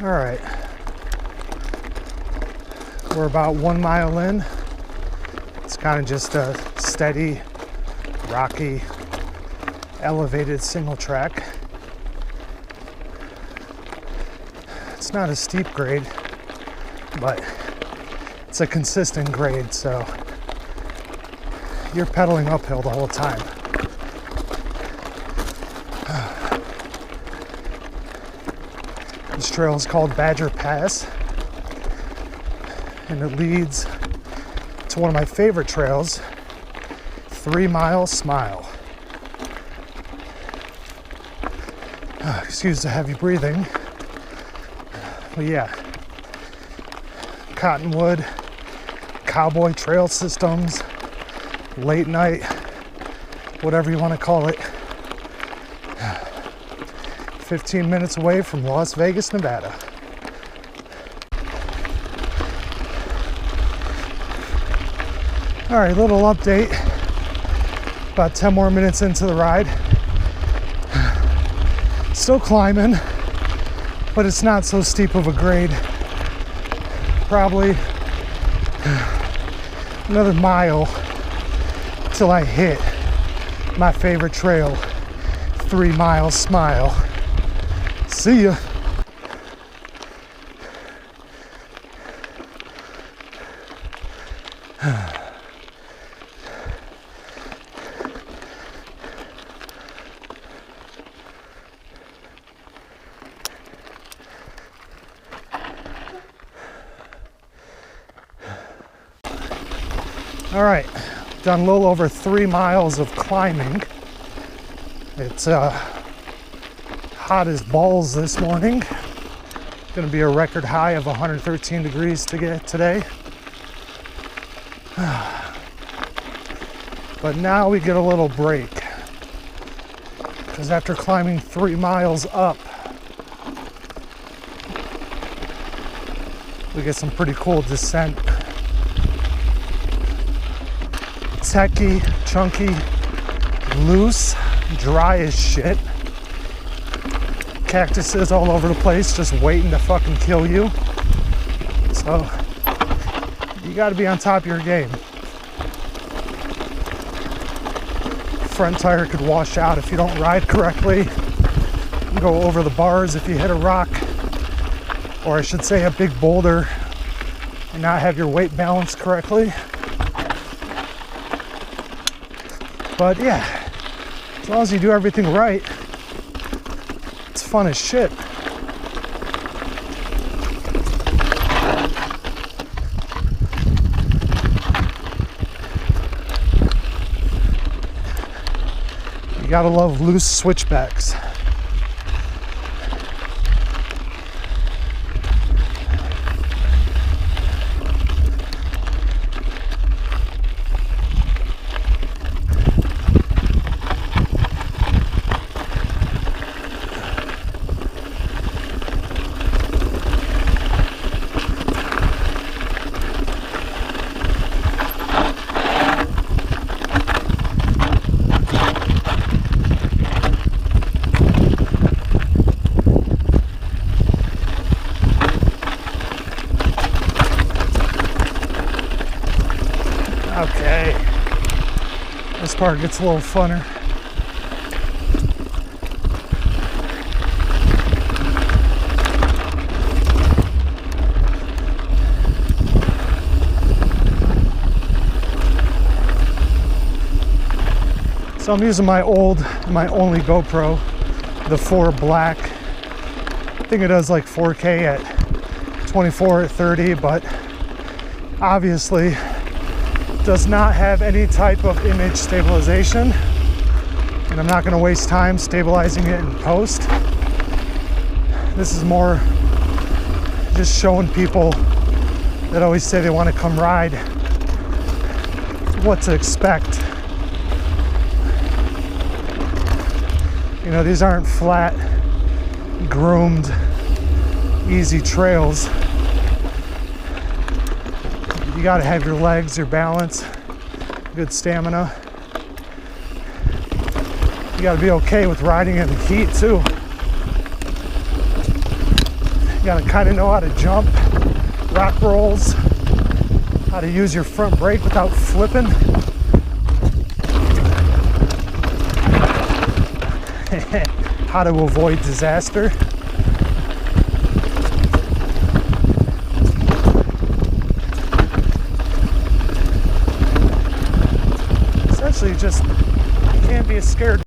All right, we're about 1 mile in. It's kind of just a steady, rocky, elevated single track. It's not a steep grade, but it's a consistent grade, so you're pedaling uphill the whole time. This trail is called Badger Pass, and it leads to one of my favorite trails, 3 Mile Smile. Excuse the heavy breathing, but yeah, Cottonwood, cowboy trail systems, late night, whatever you want to call it. 15 minutes away from Las Vegas, Nevada. All right, little update. About 10 more minutes into the ride. Still climbing, but it's not so steep of a grade. Probably another mile till I hit my favorite trail, 3 Mile Smile. See ya. All right, done a little over 3 miles of climbing. It's hot as balls this morning. Gonna be a record high of 113 degrees to get today. But now we get a little break, because after climbing 3 miles up, we get some pretty cool descent. Techy, chunky, loose, dry as shit. Cactuses all over the place just waiting to fucking kill you. So you got to be on top of your game. Front tire could wash out if you don't ride correctly. Go over the bars if you hit a rock, or I should say a big boulder, and not have your weight balanced correctly. But yeah, as long as you do everything right, it's fun as shit. You gotta love loose switchbacks. Okay, this part gets a little funner. So I'm using my only GoPro, the 4 Black. I think it does like 4K at 24 at 30, but obviously does not have any type of image stabilization, and I'm not going to waste time stabilizing it in post. This is more just showing people that always say they want to come ride what to expect. You know, these aren't flat, groomed, easy trails. You got to have your legs, your balance, good stamina. You got to be okay with riding in the heat too. You gotta kind of know how to jump, rock rolls, how to use your front brake without flipping. How to avoid disaster. Essentially, just you can't be scared.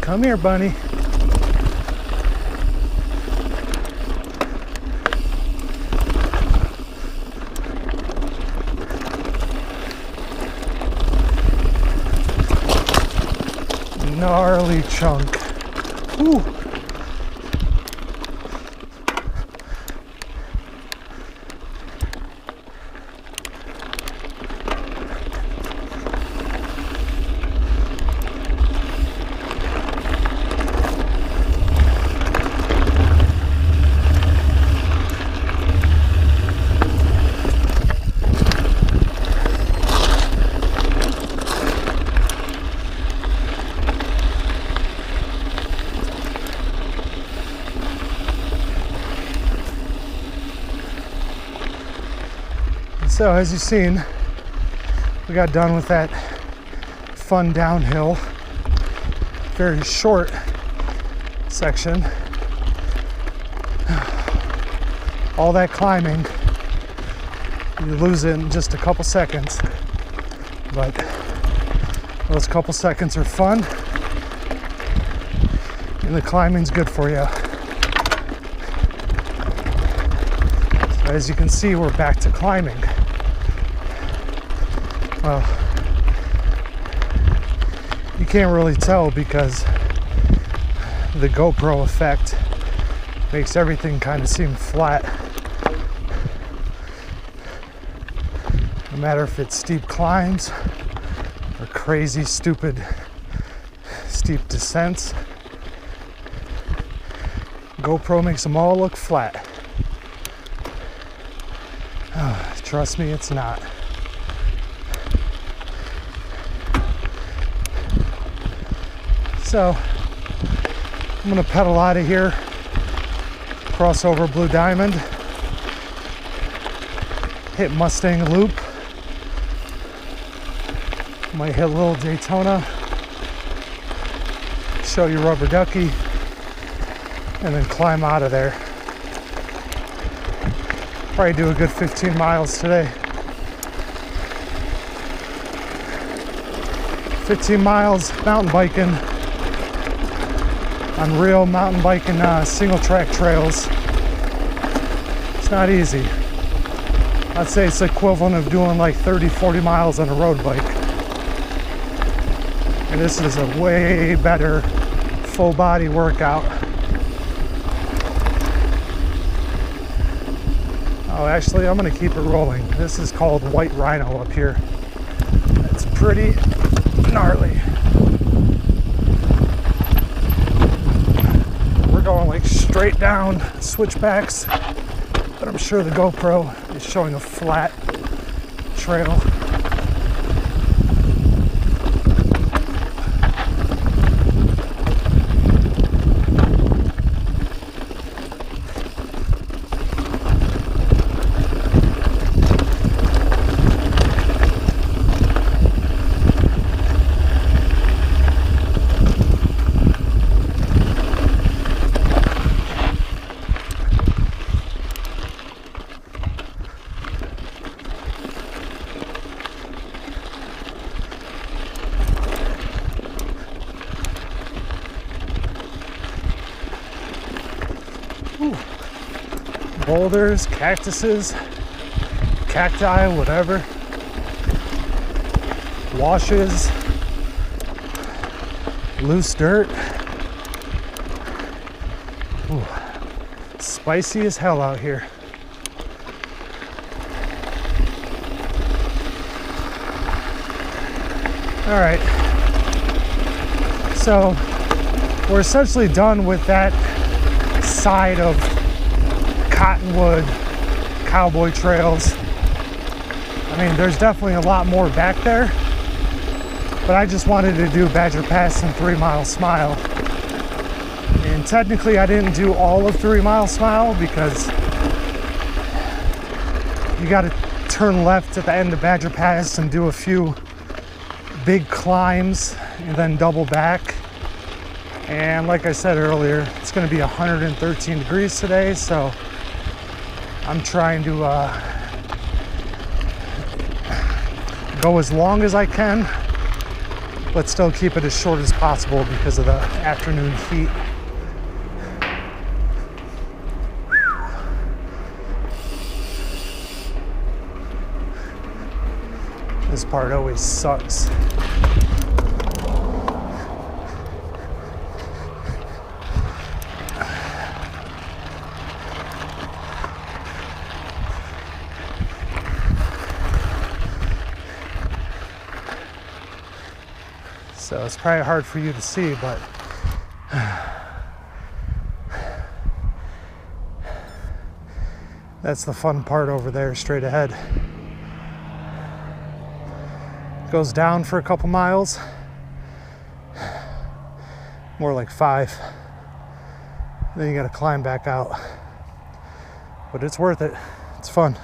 Come here, bunny. Gnarly chunk. Whew. So as you've seen, we got done with that fun downhill, very short section. All that climbing, you lose it in just a couple seconds, but those couple seconds are fun and the climbing's good for you. So as you can see, we're back to climbing. Well, you can't really tell because the GoPro effect makes everything kind of seem flat. No matter if it's steep climbs or crazy, stupid, steep descents, GoPro makes them all look flat. Oh, trust me, it's not. So I'm gonna pedal out of here, cross over Blue Diamond, hit Mustang Loop, might hit Little Daytona, show you Rubber Ducky, and then climb out of there. Probably do a good 15 miles today. 15 miles mountain biking on real mountain biking single track trails. It's not easy. I'd say it's the equivalent of doing like 30-40 miles on a road bike. And this is a way better full body workout. Oh, actually, I'm gonna keep it rolling. This is called White Rhino up here. It's pretty gnarly. We're going like straight down switchbacks, but I'm sure the GoPro is showing a flat trail. Boulders, cactuses, cacti, whatever, washes, loose dirt. Ooh, spicy as hell out here. All right, so we're essentially done with that side of Cottonwood cowboy trails. I mean, there's definitely a lot more back there, but I just wanted to do Badger Pass and 3 Mile Smile. And technically I didn't do all of 3 Mile Smile because you got to turn left at the end of Badger Pass and do a few big climbs and then double back. And like I said earlier, it's going to be 113 degrees today, so I'm trying to go as long as I can, but still keep it as short as possible because of the afternoon heat. This part always sucks. So it's probably hard for you to see, but that's the fun part over there, straight ahead. Goes down for a couple miles, more like 5. Then you got to climb back out, but it's worth it. It's fun.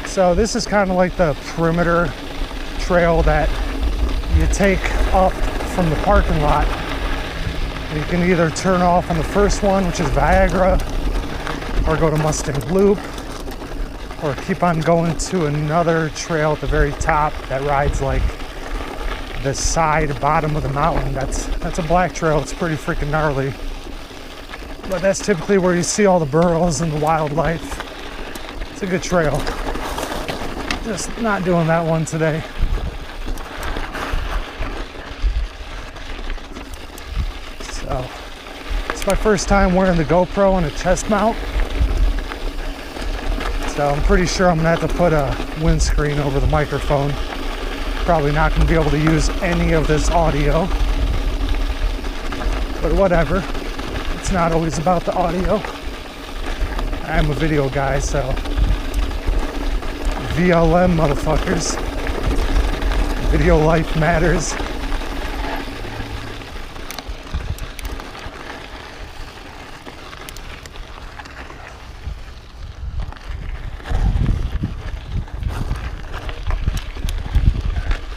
So this is kind of like the perimeter trail that you take up from the parking lot. You can either turn off on the first one, which is Viagra, or go to Mustang Loop, or keep on going to another trail at the very top that rides like the side bottom of the mountain. That's a black trail. It's pretty freaking gnarly, but that's typically where you see all the burros and the wildlife. It's a good trail. Just not doing that one today. So it's my first time wearing the GoPro on a chest mount, so I'm pretty sure I'm gonna have to put a windscreen over the microphone. Probably not gonna be able to use any of this audio, but whatever. It's not always about the audio. I'm a video guy, so VLM motherfuckers. Video life matters.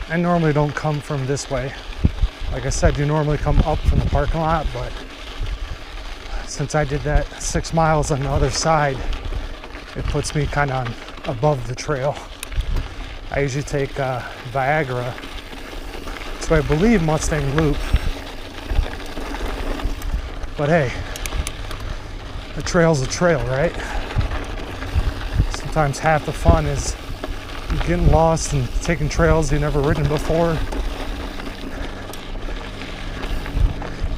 I normally don't come from this way. Like I said, you normally come up from the parking lot, but since I did that 6 miles on the other side, it puts me kind of above the trail. I usually take Viagra, so I believe Mustang Loop. But hey, a trail's a trail, right? Sometimes half the fun is getting lost and taking trails you've never ridden before.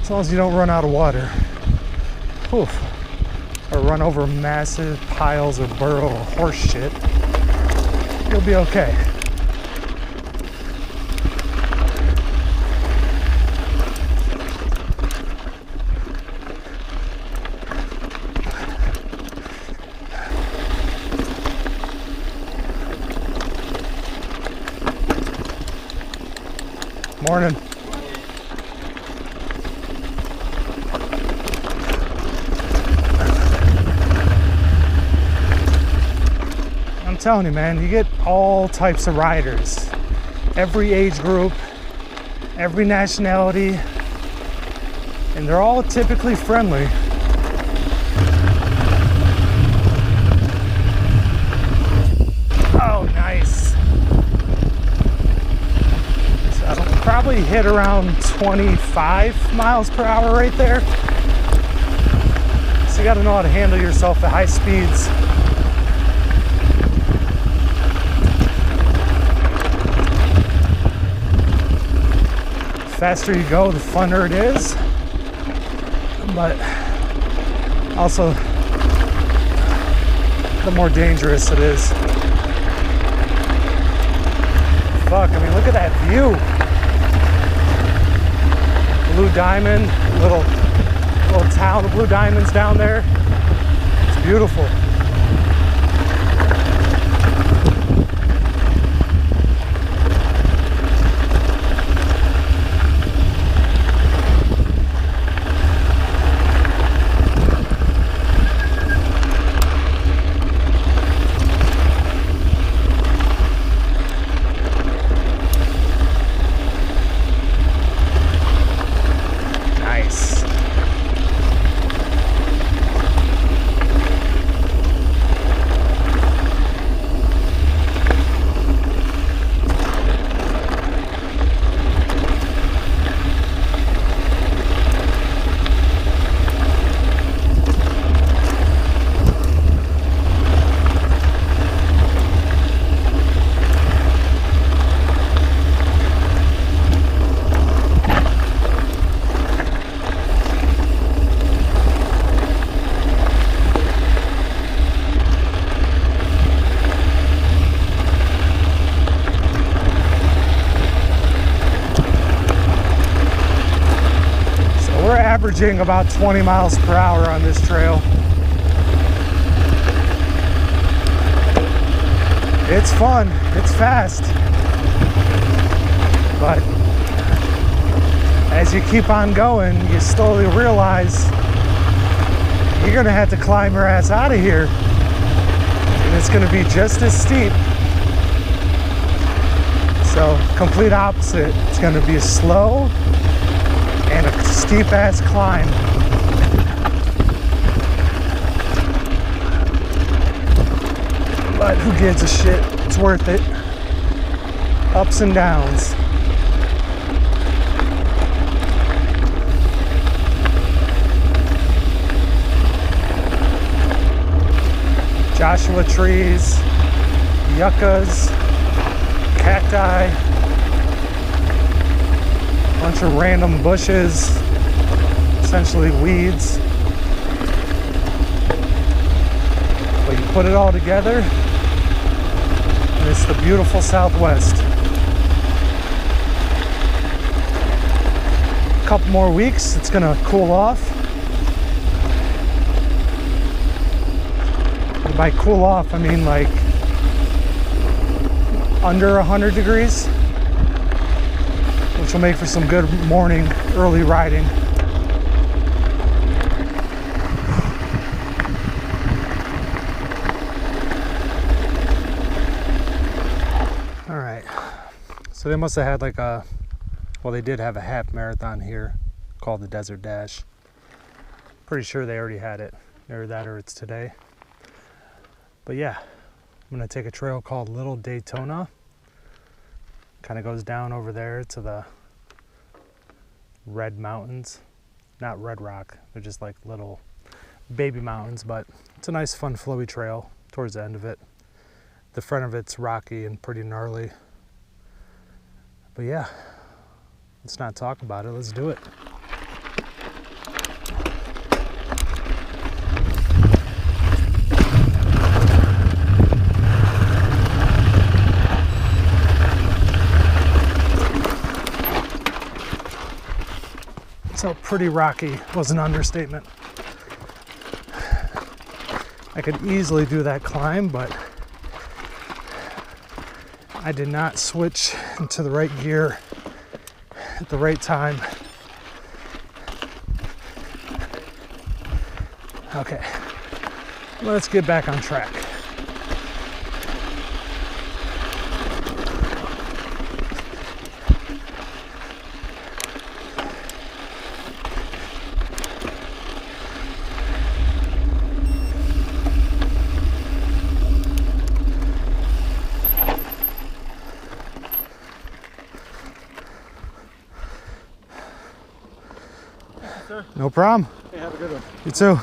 As long as you don't run out of water. Oof. Or run over massive piles of burro or horse shit, you'll be okay. Morning. I'm telling you, man, you get all types of riders, every age group, every nationality, and they're all typically friendly. Oh, nice. So I'll probably hit around 25 miles per hour right there. So you got to know how to handle yourself at high speeds. faster you go, the funner it is, but also the more dangerous it is. Fuck, I mean, look at that view. Blue Diamond, little town of Blue Diamonds down there. It's beautiful. Averaging about 20 miles per hour on this trail. It's fun, it's fast, but as you keep on going, you slowly realize you're gonna have to climb your ass out of here, and it's gonna be just as steep. So, complete opposite. It's gonna be slow and a steep ass climb. But who gives a shit? It's worth it. Ups and downs. Joshua trees, yuccas, cacti, bunch of random bushes, essentially weeds. But you put it all together, and it's the beautiful Southwest. A couple more weeks, it's gonna cool off. And by cool off, I mean like under 100 degrees, which will make for some good morning, early riding. All right, so they must have had like a, well, they did have a half marathon here called the Desert Dash. Pretty sure they already had it, or that, or it's today. But yeah, I'm gonna take a trail called Little Daytona. Kind of goes down over there to the Red Mountains. Not Red Rock, they're just like little baby mountains, but it's a nice fun flowy trail towards the end of it. The front of it's rocky and pretty gnarly. But yeah, let's not talk about it, let's do it. So pretty rocky was an understatement. I could easily do that climb, but I did not switch into the right gear at the right time. Okay, let's get back on track. No problem. Hey, have a good one. You too.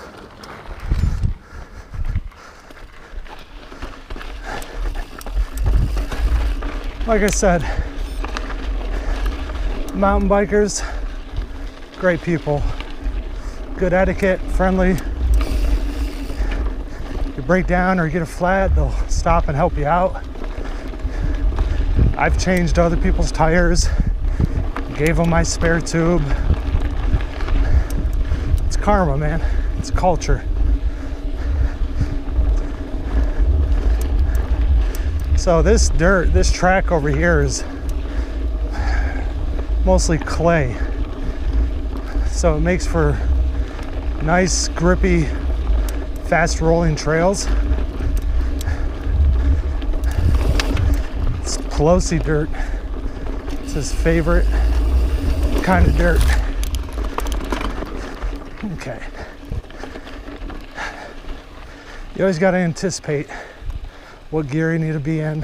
Like I said, Mountain bikers, great people, good etiquette, friendly. You break down or you get a flat, they'll stop and help you out. I've changed other people's tires, gave them my spare tube. It's karma, man. It's culture. So this dirt, this track over here is mostly clay. So it makes for nice, grippy, fast rolling trails. It's Pelosi dirt. It's his favorite kind of dirt. Okay. You always got to anticipate what gear you need to be in,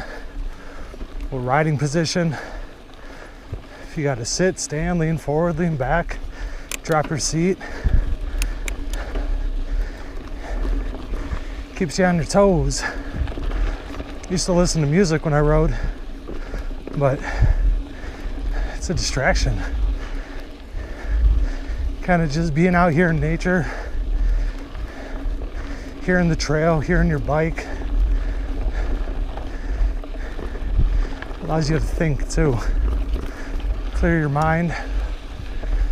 what riding position. If you got to sit, stand, lean forward, lean back, drop your seat. Keeps you on your toes. Used to listen to music when I rode, but it's a distraction. Kind of just being out here in nature, hearing the trail, hearing your bike, allows you to think too. Clear your mind.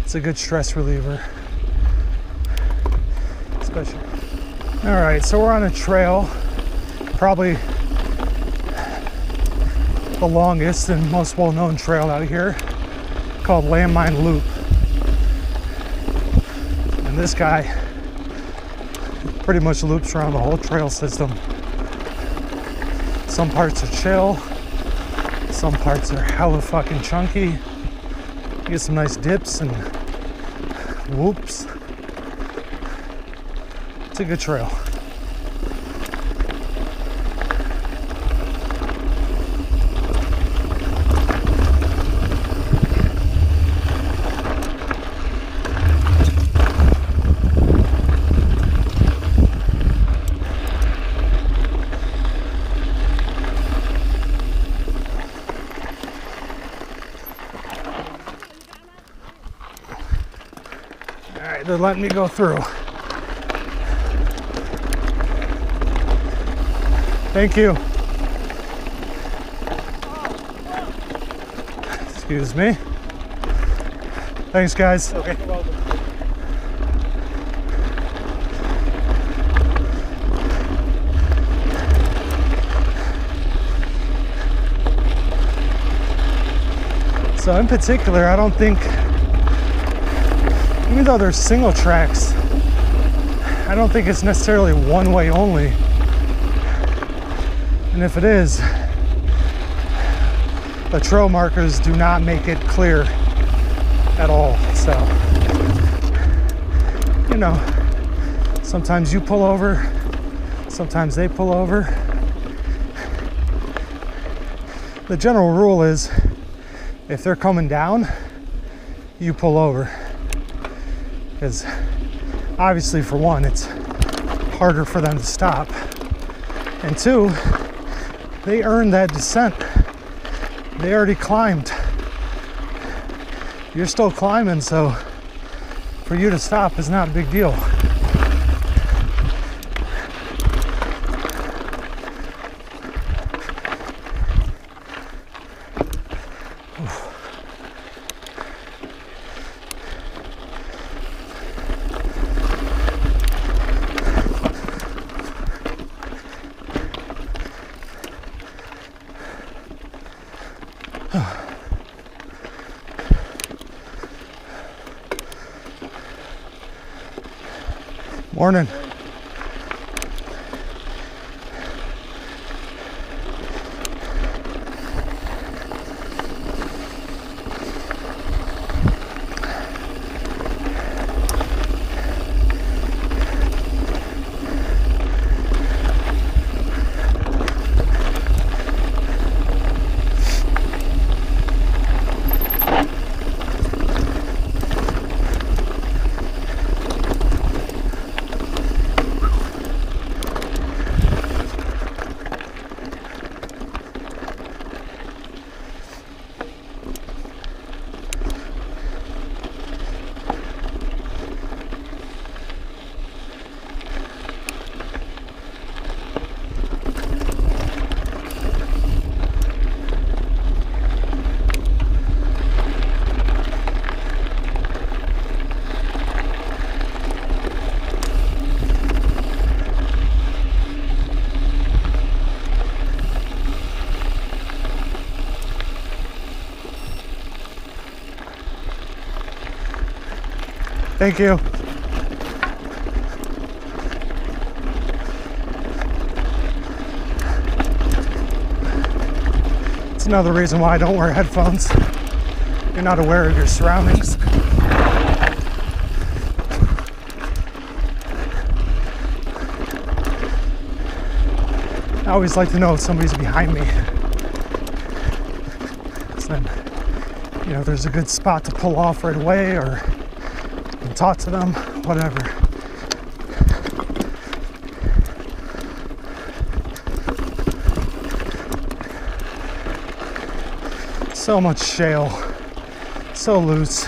It's a good stress reliever. Especially. All right, so we're on a trail, probably the longest and most well-known trail out here, called Landmine Loop. And this guy pretty much loops around the whole trail system. Some parts are chill, some parts are hella fucking chunky. You get some nice dips and whoops. It's a good trail. All right, they're letting me go through. Thank you. Excuse me. Thanks, guys. Okay. You're welcome. So in particular, I don't think, even though there's single tracks, I don't think it's necessarily one way only. And if it is, the trail markers do not make it clear at all. So, you know, sometimes you pull over, sometimes they pull over. The general rule is, if they're coming down, you pull over. Because obviously, for one, it's harder for them to stop. And two, they earned that descent. They already climbed. You're still climbing, so for you to stop is not a big deal. Morning. Thank you. It's another reason why I don't wear headphones. You're not aware of your surroundings. I always like to know if somebody's behind me. So then, you know, there's a good spot to pull off right away, or talk to them, whatever. So much shale, so loose.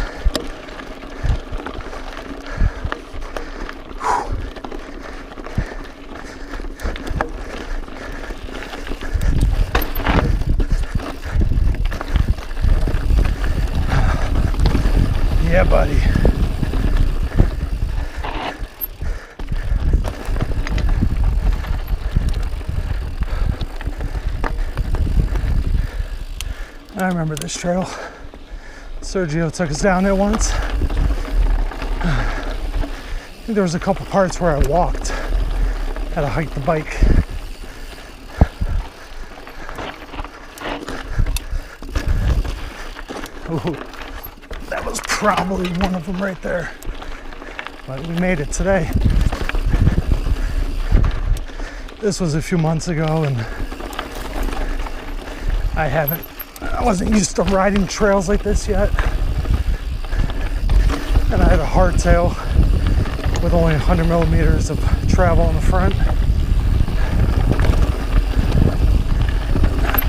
Yeah, buddy. I remember this trail. Sergio took us down it once. I think there was a couple parts where I walked. Had to hike the bike. Ooh, that was probably one of them right there. But we made it today. This was a few months ago, and I wasn't used to riding trails like this yet. And I had a hardtail with only 100 millimeters of travel on the front.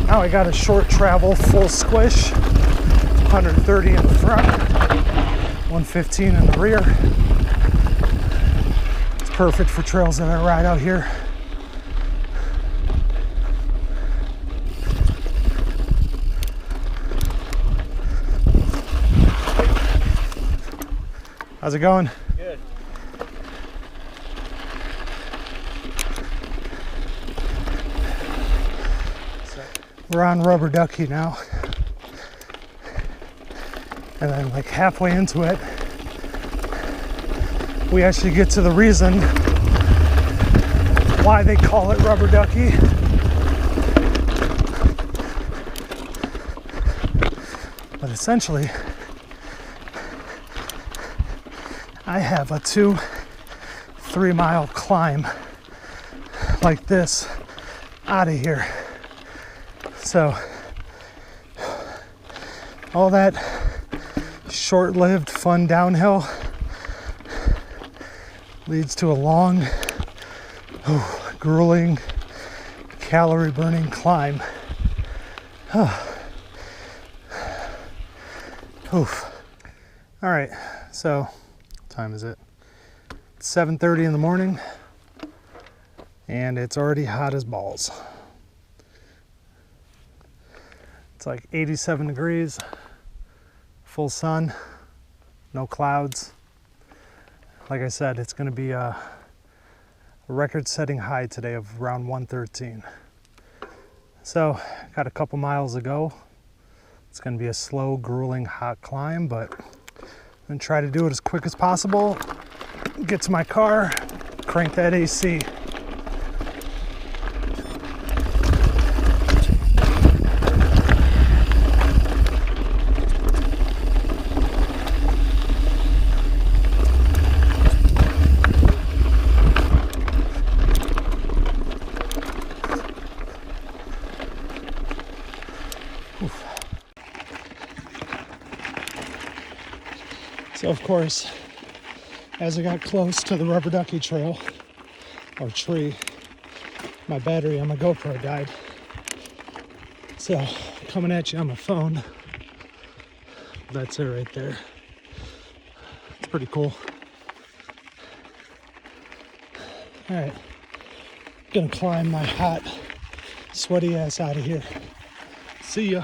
Now I got a short travel, full squish, 130 in the front, 115 in the rear. It's perfect for trails that I ride out here. How's it going? Good. We're on Rubber Ducky now. And then like halfway into it, we actually get to the reason why they call it Rubber Ducky. But essentially, I have a 2-3 mile climb like this out of here. So all that short-lived fun downhill leads to a long, grueling, calorie-burning climb. Oof. All right, so time is it? It's 7:30 in the morning, and it's already hot as balls. It's like 87 degrees, full sun, no clouds. Like I said, it's going to be a record-setting high today of around 113. So, got a couple miles to go. It's going to be a slow, grueling, hot climb, but I'm going to try to do it as quick as possible. Get to my car, crank that AC. So of course, as I got close to the Rubber Ducky trail, or tree, my battery on my GoPro died. So, coming at you on my phone, that's it right there. It's pretty cool. Alright, gonna climb my hot, sweaty ass out of here. See ya.